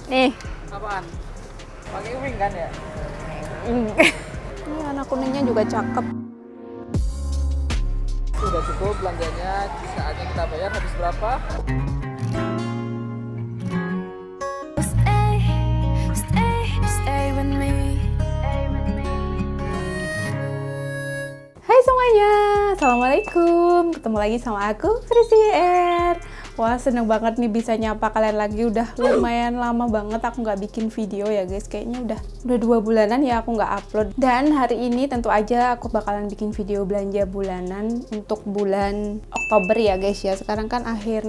Nih. Apaan? Pakai wing kan ya? Ini anak kuningnya juga cakep. Sudah cukup belanjanya, saatnya kita bayar. Habis berapa? Hai semuanya, Assalamualaikum. Ketemu lagi sama aku, Prissy R. Wah, seneng banget nih bisa nyapa kalian lagi. Udah lumayan lama banget aku nggak bikin video ya guys. Kayaknya udah 2 bulanan ya aku nggak upload. Dan hari ini tentu aja aku bakalan bikin video belanja bulanan untuk bulan Oktober ya guys ya. Sekarang kan akhir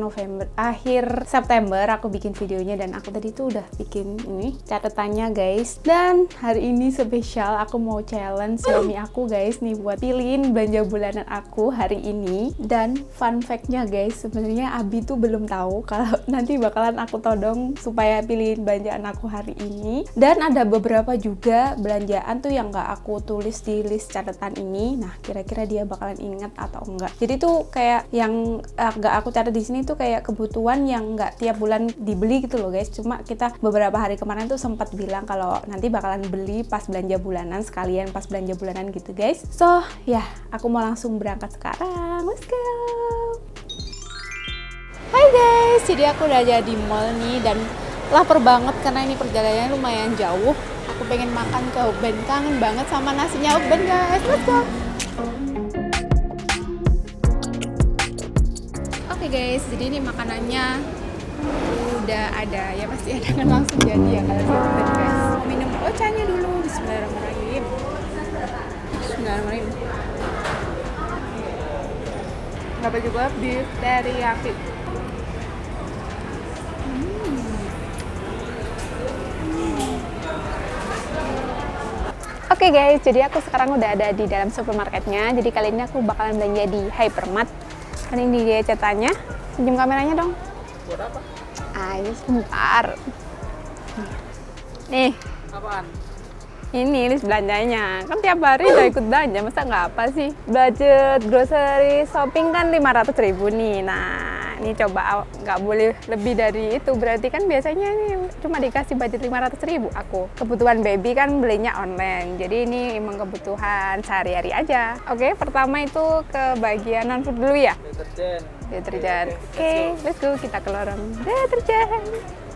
September aku bikin videonya, dan aku tadi tuh udah bikin ini catatannya guys. Dan hari ini spesial, aku mau challenge suami aku guys nih buat pilihin belanja bulanan aku hari ini. Dan fun fact-nya guys, sebenarnya Abi tuh belum tahu kalau nanti bakalan aku todong supaya pilihin belanjaan aku hari ini. Dan ada beberapa juga belanjaan tuh yang nggak aku tulis di list catatan ini. Nah, kira-kira dia bakalan ingat atau enggak. Jadi tuh kayak yang nggak aku catat di sini tuh kayak kebutuhan yang nggak tiap bulan dibeli gitu loh guys. Cuma kita beberapa hari kemarin tuh sempat bilang kalau nanti bakalan beli pas belanja bulanan, sekalian pas belanja bulanan gitu guys. So ya, aku mau langsung berangkat sekarang. Let's go. Hai guys, jadi aku udah aja di mall nih dan lapar banget karena ini perjalanannya lumayan jauh. Aku pengen makan ke Ukben, kangen banget sama nasinya Ukben guys. Let's go. Oke guys, jadi ini makanannya udah ada ya, pasti ada kan langsung jadi ya kalau di Ukben guys. Mau minum ochanya dulu. Bismillahirrahmanirrahim. Bismillahirrahmanirrahim. Dapat juga beef teriyaki. Oke guys, jadi aku sekarang udah ada di dalam supermarketnya. Jadi kali ini aku bakalan belanja di Hypermart. Kan ini dia catatannya. Pinjam kameranya dong. Buat apa? Ayo sebentar. Nih, Apaan? ini list belanjanya. Kan tiap hari udah ikut belanja, masa nggak apa sih? Budget grocery shopping kan 500.000 nih. Nah, ini coba nggak boleh lebih dari itu. Berarti kan biasanya ini cuma dikasih budget 500.000 aku. Kebutuhan baby kan belinya online. Jadi ini emang kebutuhan sehari-hari aja. Oke, pertama itu ke bagian non-food dulu ya? Deterjen. Oke, let's go. Kita ke lorong deterjen.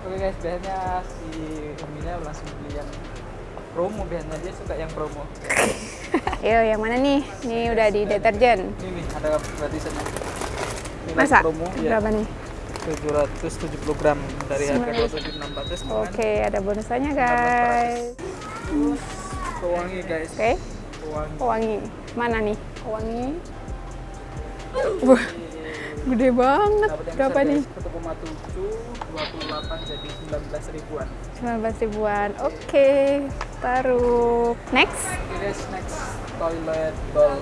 Oke guys, biasanya si Uminya langsung beli yang promo, biasanya dia suka yang promo. Ayo, yang mana nih? Ini udah di deterjen. Ini nih, ada gratisannya. Ini Masa? promo, ya. Berapa nih? 770 gram dari harga 27.600. Oke, ada bonusnya guys. Terus pewangi guys. Oke, Pewangi. pewangi. Mana nih? Pewangi. Wah, gede banget. Dapat yang Berapa besar, nih? guys. 1,7, 28 jadi 19 ribuan. 19 ribuan. Oke, taruh. Next. Oke guys, next toilet bowl.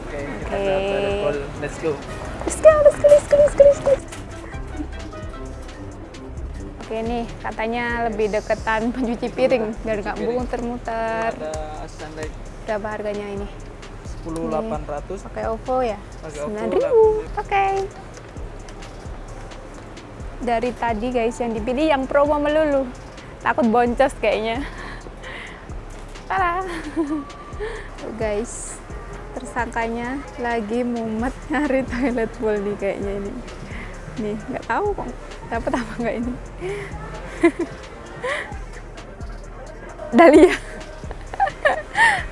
Oke, kita ke toilet bowl. Let's go. Let's go, let's go, let's go, let's go, let's go. Oke nih, katanya lebih deketan pencuci piring biar nggak muter-muter. Ada sunlight Berapa harganya ini? 10.800. Pakai OVO ya? Pakai OVO 9.000. Oke. Dari tadi guys yang dipilih yang promo melulu. Takut boncos kayaknya. Parah. Tuh guys, tersangkanya lagi mumet nyari toilet bowl nih kayaknya ini. Nih, nggak tahu kok dapat apa nggak ini. Dahlia.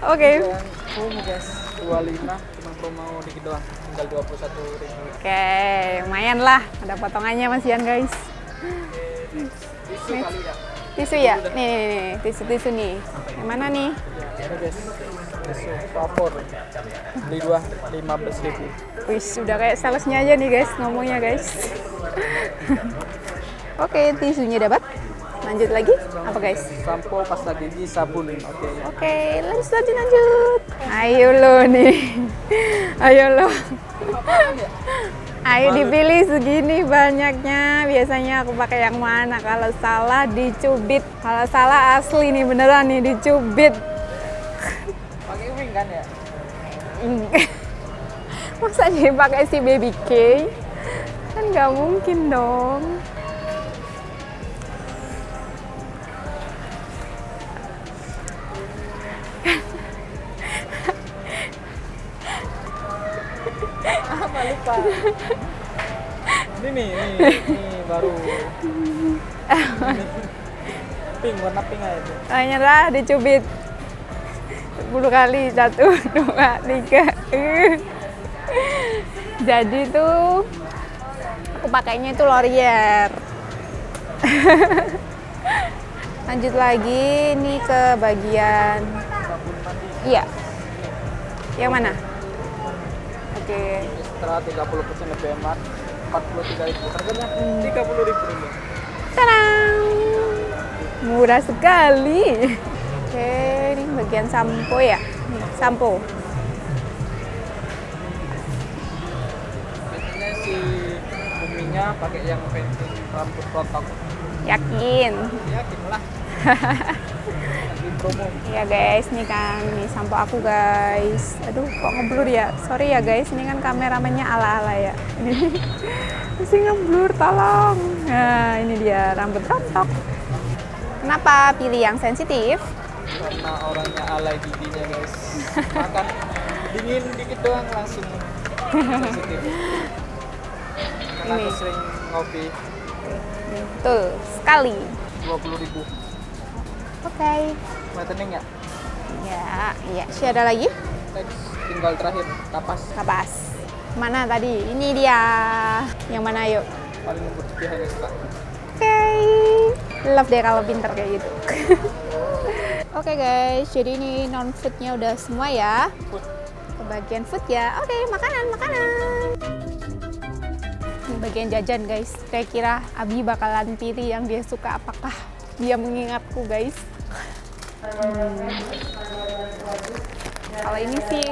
Oke. Yang promo guys, 25 cuma promo dikit doang, tinggal 21.000. Oke, lumayan lah. Ada potongannya masihan guys. Tisu kali ya. Tisu ya? Nih, tisu-tisu nih. Yang mana nih? Ini guys, tisu vapor. Beli 2 15.000. Wih, udah kayak salesnya aja nih guys, ngomongnya guys. Oke, tisunya dapat. Lanjut lagi, apa guys? Sampo, pasta gigi, sabun. Oke, lanjut. Ayo lo nih. Ayo lo. Ayo dipilih segini banyaknya. Biasanya aku pakai yang mana? Kalau salah dicubit. Kalau salah asli nih, beneran nih dicubit. Pakai wing kan ya? Masa dipakai si baby K? Kan nggak mungkin dong. Ini baru. Pink, warna pink aja itu. Nyerah, dicubit 10 kali, 1, 2, 3. Jadi tuh aku pakainya itu Laurier. Lanjut lagi nih ke bagian Sabun mandi. iya. Yang mana? Oke. Extra 30% lebih hemat. 43.000. Harganya 30.000 ini. Tadang! Murah sekali. Oke, ini bagian sampo ya. Nih, sampo. Biasanya si Uminya pakai yang painting rambut protok. Yakin. Yakin lah. Lagi promo. Iya guys, nih kan, nih sampo aku guys. Aduh, kok ngeblur ya? Sorry ya guys, ini kan kameramennya ala-ala ya. Ini masih ngeblur, tolong. Nah, ini dia rambut rontok. Kenapa pilih yang sensitif? Karena orangnya alay giginya guys. Makan dingin dikit doang langsung sensitif. Karena aku Ini. sering ngopi. Betul sekali. 20.000. Oke. Whitening ya? Ya, iya. Si ada lagi? Next, tinggal terakhir kapas. Kapas. Mana tadi? Ini dia. Yang mana yuk? Paling lembut di hari suka. Oke. Love deh kalau pinter kayak gitu. Oke guys, jadi ini non foodnya udah semua ya. Food. Ke bagian food ya. Oke, makanan. Ini bagian jajan guys. Kira-kira Abi bakalan pilih yang dia suka, apakah dia mengingatku guys. Kalau ini sih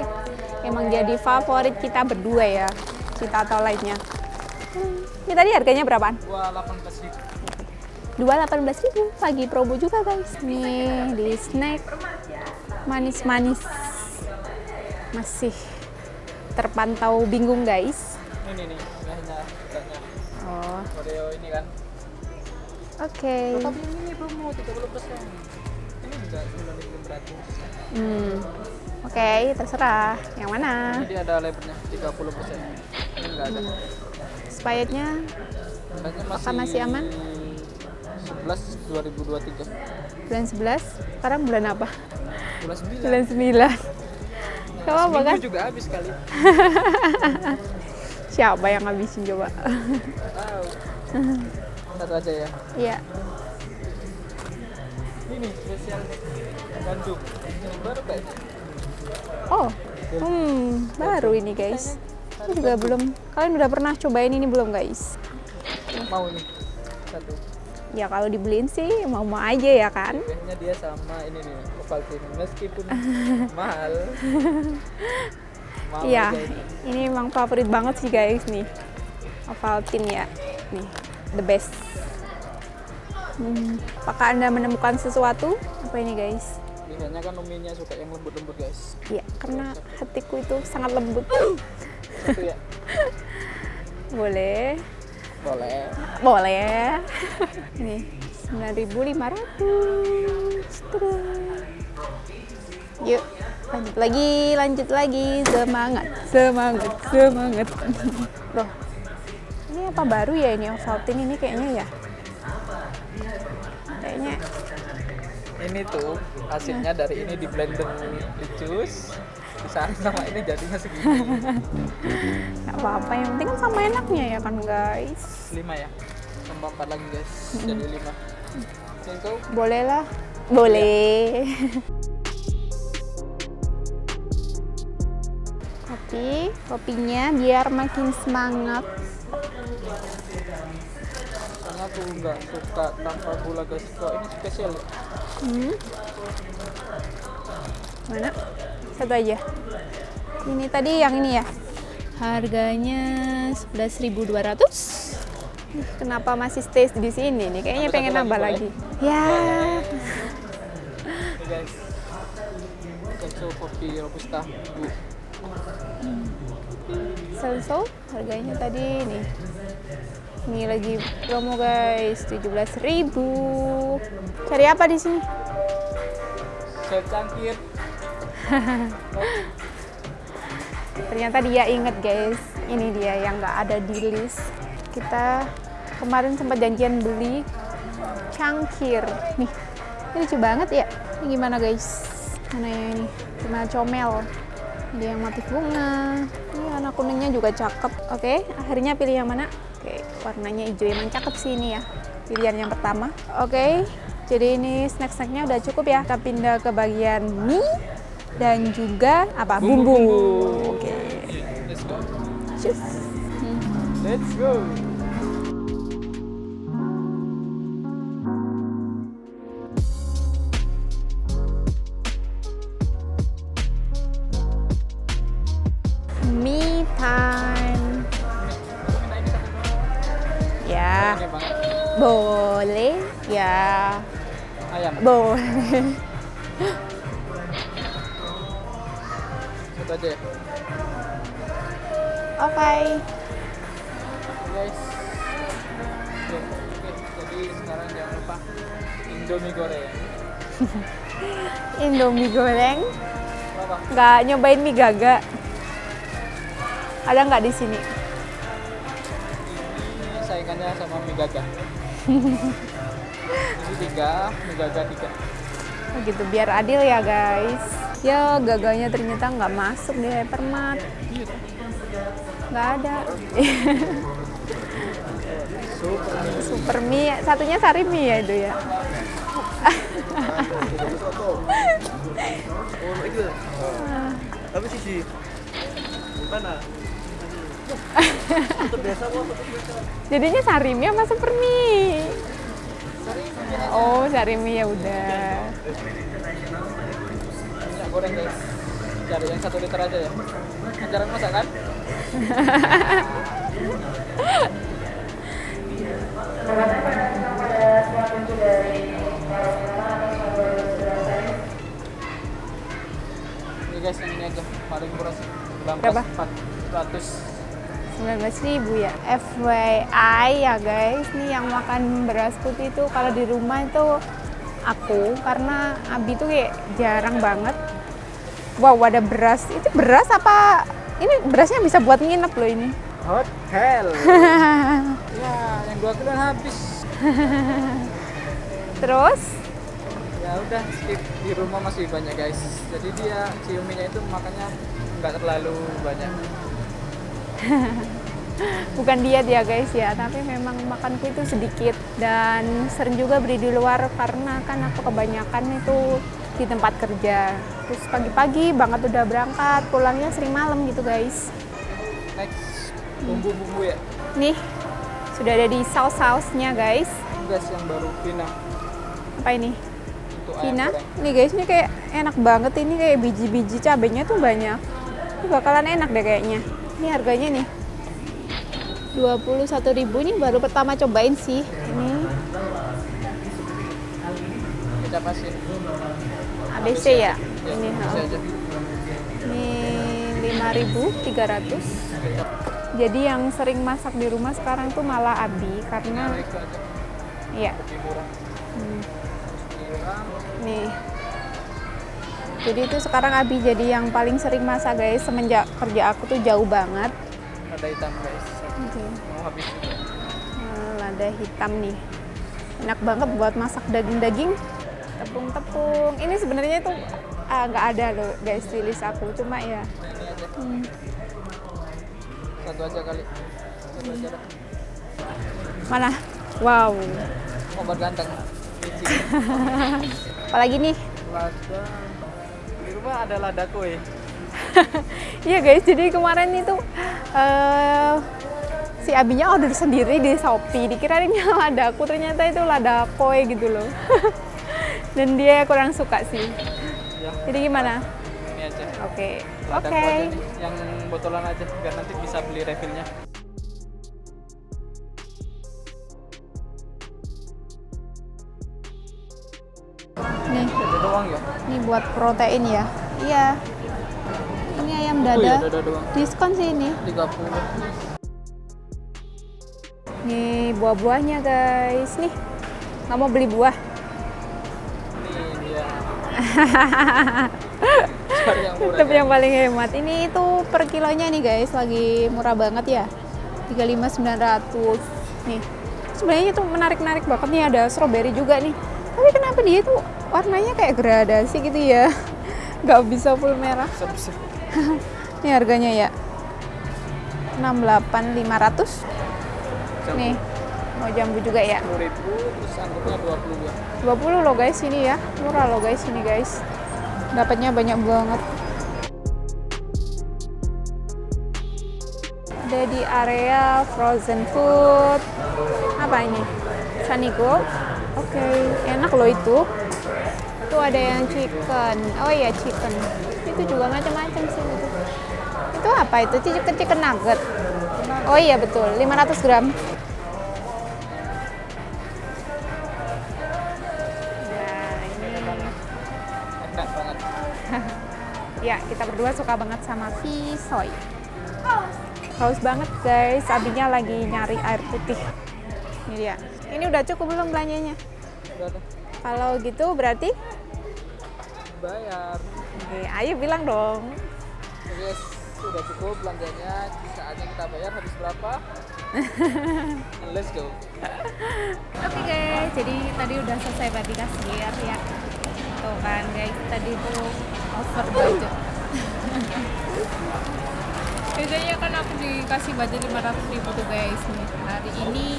emang jadi favorit kita berdua ya, Cita atau lainnya. Ini tadi harganya berapaan? 18.000. 2.18.000, lagi promo juga guys. Nih di snack manis-manis. Masih terpantau bingung guys. Ini hanya katanya Oh, Oreo ini kan. oke. Tapi ini promo 30%. Ini juga 9.900. Oke, terserah. Yang mana? Ini dia ada labelnya 30%. Ini enggak ada. Expirednya Harganya apakah masih aman? 11 2023. Bulan 11. Sekarang bulan apa? Bulan 9. Bulan 9. Gak apa-apa kan? Seminggu juga habis kali. Siapa yang ngabisin coba? Tahu. Satu aja ya. Iya. Ini spesial Bandung. Ini baru kayaknya. Oh, baru ini guys. Ini juga belum. Kalian udah pernah cobain ini belum guys? Mau nih satu. Ya kalau dibeliin sih mau aja ya kan. Kayaknya dia sama ini nih Ovaltine meskipun mahal. Mau Iya, aja ini. ini emang favorit banget sih guys nih. Ovaltine ya, nih the best. Apakah Anda menemukan sesuatu? Apa ini guys? Biasanya kan Uminya suka yang lembut-lembut guys. Iya, karena hatiku itu sangat lembut. Satu ya. Boleh. Boleh. Boleh. Ini 9.500. Yuk, lanjut lagi. Semangat. Loh, ini apa baru ya ini Ovaltine ini kayaknya ya? Kayaknya Ini tuh hasilnya dari ini di blender di jus disaring sama ini jadinya segini. nggak apa-apa, yang penting kan sama enaknya ya kan guys. 5 ya. Tambah 4 lagi guys. Jadi 5. Itu Boleh lah. Boleh. Kopinya biar makin semangat. karena aku nggak suka tanpa gula guys. Kok ini spesial ya? Mana? Satu aja. Ini tadi yang ini ya. Harganya 11.200. Kenapa masih stay di sini nih? Kayaknya Tambah pengen satu nambah lagi, lagi. Ya. Ini guys. Kenzo kopi robusta. Selso harganya tadi nih. Ini lagi promo guys, 17.000. Cari apa di sini? Set cangkir. Ternyata dia inget guys. Ini dia yang nggak ada di list. Kita kemarin sempat janjian beli cangkir. Nih, ini lucu banget ya. Ini gimana guys? Mana yang ini? Cuma comel. Ada yang motif bunga. Ini warna kuningnya juga cakep. Oke, akhirnya pilih yang mana? Oke, warnanya hijau. Emang cakep sih ini ya. Pilihan yang pertama. Oke, jadi ini snack-snacknya udah cukup ya. Kita pindah ke bagian mie dan juga apa? Bumbu. Oke. Let's go. Cus. Let's go. Me time. Ya, Ini banget. boleh. Ya, Ayam. boleh. Satu aja ya. Oke. Guys. Oke. Jadi sekarang jangan lupa Indomie goreng. Indomie goreng. Apa? Nggak nyobain mie gaga. Ada nggak di sini? Ini saingannya sama mie gagah. Ini 3, mie gagah 3. Oh gitu, biar adil ya guys. Ya, gaganya ternyata nggak masuk di Hypermart. Nggak ada. Super mie, satunya sari mie ya itu ya. Oh, itu. Apa sih? Mana? Itu biasa kok, itu biasa. Jadinya sari mie sama super mie. Oh, sari mie ya udah. Minyak goreng guys. Cari yang 1 liter aja ya. Jarang masak kan? Ini guys yang ini aja paling murah sih. Berapa? 400. 19.000 ya. FYI ya guys, nih yang makan beras putih itu kalau di rumah itu aku, karena Abi tuh kayak jarang banget. Wow, ada beras. Itu beras apa? Ini berasnya bisa buat nginep loh ini. Hotel. Ya, yang 2 kilo habis. Terus Ya udah skip, di rumah masih banyak guys. Jadi dia ciuminya itu makannya nggak terlalu banyak. bukan diet ya guys ya, tapi memang makanku itu sedikit dan sering juga beli di luar karena kan aku kebanyakan itu di tempat kerja. Terus pagi-pagi banget udah berangkat, pulangnya sering malam gitu guys. Next, bumbu-bumbu ya. Nih, sudah ada di saus-sausnya guys. Guys yang baru pinang Apa ini? untuk ayam Cina. goreng. Nih guys, ini kayak enak banget, ini kayak biji-biji cabenya tuh banyak. Ini bakalan enak deh kayaknya. Ini harganya nih 21.000, ini baru pertama cobain sih. Ini Kita pasin. ABC ya. Ini, Bisa aja. ini 5.300. Jadi yang sering masak di rumah sekarang tuh malah Abi karena Itu aja. iya. Lebih murah. Nih. Jadi itu sekarang Abi jadi yang paling sering masak guys, semenjak kerja aku tuh jauh banget. Ada hitam guys. Oke. Mau habis juga. Lada hitam nih. Enak banget buat masak daging-daging. Tepung-tepung. Ini sebenarnya tuh nggak ada loh guys di list aku, cuma ya. Ini aja. Satu aja kali. Satu aja dah. Mana? Wow. Obat ganteng. Licin. Apalagi nih? Lada. Di rumah ada lada kue. Iya guys, jadi kemarin itu si Abinya order sendiri di Shopee, dikirainnya lada aku, ternyata itu lada koi gitu loh. Dan dia kurang suka sih. Ya, Jadi gimana? ini aja. Oke. Lada Oke. kue aja nih, yang botolan aja biar nanti bisa beli refillnya. Nih, Ada doang ya? ini buat protein ya. Iya. Ini ayam Oh iya, dada. dada doang. Diskon sih ini. 30. Nih buah-buahnya guys. Nih, nggak mau beli buah. Ini dia. cari yang murah. Tetap yang paling hemat. Ini itu per kilonya nih guys, lagi murah banget ya. 35.900. Nih. Sebenarnya itu menarik-menarik banget nih, ada strawberry juga nih. Tapi kenapa dia tuh warnanya kayak gradasi gitu ya? Nggak bisa full merah. Sep-sep. Ini harganya ya 68.500. Nih, mau jambu juga ya. 10.000 terus anggapnya 22. 20 loh guys ini ya. Murah loh guys ini guys. Dapatnya banyak banget. Ada di area frozen food. Apa ini? Sanigo. Oke, enak loh itu. Itu ada yang chicken. Oh iya chicken. Itu juga macam-macam sih itu. Itu apa itu? Chicken nugget. Oh iya betul, 500 gram. Nah, ini Enak banget. ya, kita berdua suka banget sama fisoy. Haus banget guys, abinya lagi nyari air putih. Ini dia. Ini udah cukup belum belanjanya? Udah deh. Kalau gitu berarti? Bayar. Oke, ayo bilang dong. Yes, sudah cukup belanjanya. Saatnya kita bayar habis berapa? And let's go. Oke guys, jadi tadi udah selesai bagi kasir ya. Tuh kan guys, tadi tuh over budget. Biasanya kan aku dikasih budget 500.000 tuh guys nih. Hari ini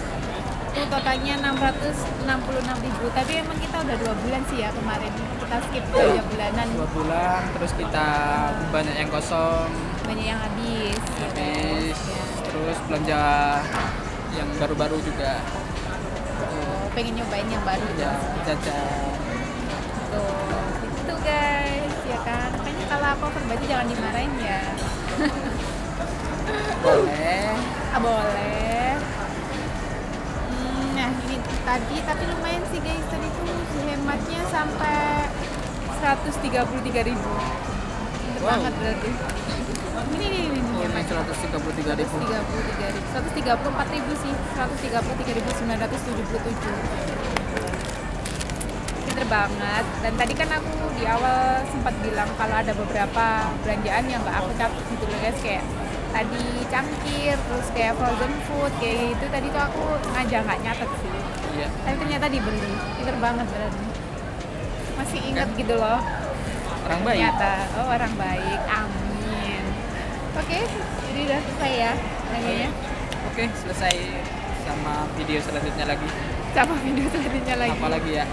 tuh totalnya 666.000. Tapi emang kita udah 2 bulan sih ya kemarin. Kita skip belanja bulanan, 2 bulan terus kita banyak yang kosong, banyak yang habis. habis, Ya. terus belanja yang baru-baru juga. Oh, pengen nyobain yang baru Ya, ya. jajan. Tuh, itu guys, ya kan. Makanya kalau aku over budget jangan dimarahin ya. Boleh. Ah, boleh. Nah, ini tadi tapi lumayan sih guys. Tadi tuh hematnya sampai 133.000. Mantep Wow. banget berarti. Ini Oh, ini hematnya. 133.000. 134.000 sih. 133.977. Pinter banget. Dan tadi kan aku di awal sempat bilang kalau ada beberapa belanjaan yang nggak aku catat gitu loh guys, kayak tadi cangkir, terus kayak frozen food kayak gitu. Tadi tuh aku ngajak nggak nyatet sih, Iya. tapi ternyata dibeli. Pinter banget berarti, masih inget gitu loh. Orang baik. Ternyata oh orang baik, amin. Oke, jadi udah selesai ya nanya Oke, selesai sama video selanjutnya lagi. sama video selanjutnya lagi. Apalagi ya?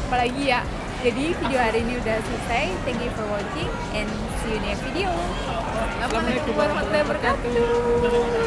Apalagi ya. Jadi video hari ini udah selesai. Thank you for watching and see you next video. Assalamualaikum warahmatullahi wabarakatuh.